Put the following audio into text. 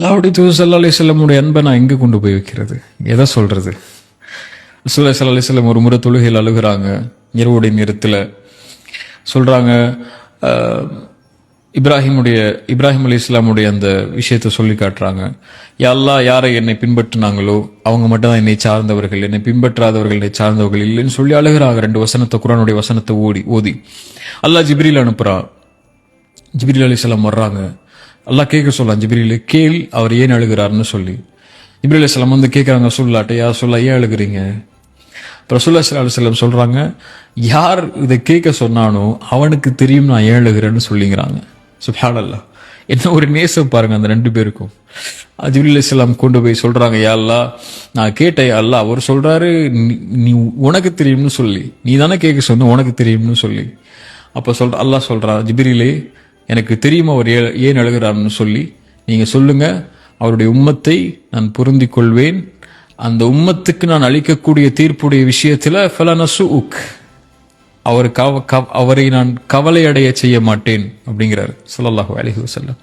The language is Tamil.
அல்லாஹ்வுடைய தூதர் ஸல்லல்லாஹு அலைஹி வஸல்லமுடைய அன்பை நான் எங்கே கொண்டு போய் வைக்கிறது? எதை சொல்றது? ரசூலுல்லாஹி ஸல்லல்லாஹு அலைஹி வஸல்லம் ஒரு முறை தொழுகையில் அழுகுறாங்க. இரவுடைய நேரத்தில் சொல்றாங்க, இப்ராஹிம் அலைஹிஸ்ஸலாமுடைய அந்த விஷயத்தை சொல்லி காட்டுறாங்க. யா அல்லாஹ், யாரை என்னை பின்பற்றினாங்களோ அவங்க மட்டும் தான் என்னை சார்ந்தவர்கள், என்னை பின்பற்றாதவர்கள் என்னை சார்ந்தவர்கள் இல்லைன்னு சொல்லி அழுகிறாங்க. 2 வசனத்தை, குர்ஆனுடைய வசனத்தை ஓதி அல்லாஹ் ஜிப்ரீல் அனுப்புறான். ஜிப்ரீல் அலைஹிஸ்ஸலாம் வர்றாங்க. அல்லாஹ் கேட்க சொல்லலாம், ஜிப்ரீல் கேள் அவர் ஏன் அழுகிறாருன்னு சொல்லி. ஜிப்ரீல் அலைஹிஸ்ஸலாம் வந்து கேட்குறாங்க ரசூலுல்லாஹ்ட்ட, யா ரசூலுல்லாஹ் ஏன் அழுகிறீங்க? ரசூலுல்லாஹி ஸல்லல்லாஹு அலைஹி வஸல்லம் சொல்றாங்க, யார் இதை கேட்க சொன்னானோ அவனுக்கு தெரியும் நான் ஏன் அழுகிறேன்னு சொல்லிங்கிறாங்க. சுப்ஹானல்லாஹ், என்ன ஒரு நேசம் பாருங்க அந்த 2 பேருக்கும். ஜிப்ரீல் அலைஹிஸ்ஸலாம் கொண்டு போய் சொல்றாங்க, யா அல்லாஹ் நான் கேட்டேன், யா அல்லாஹ் அவர் சொல்றாரு நீ உனக்கு தெரியும்னு சொல்லி, நீ தானே கேட்க சொன்ன, உனக்கு தெரியும்னு சொல்லி. அப்போ அல்லாஹ் சொல்றான், ஜிப்ரீலே எனக்கு தெரியும் அவர் ஏன் அழுகிறார்னு சொல்லி, நீங்க சொல்லுங்க அவருடைய உம்மத்தை நான் பொருந்திக் கொள்வேன், அந்த உம்மத்துக்கு நான் அளிக்கக்கூடிய தீர்ப்புடைய விஷயத்துல ஃபலனசுஉக், அவரை நான் கவலை அடைய செய்ய மாட்டேன் அப்படிங்கிறார் ஸல்லல்லாஹு அலைஹி வஸல்லம்.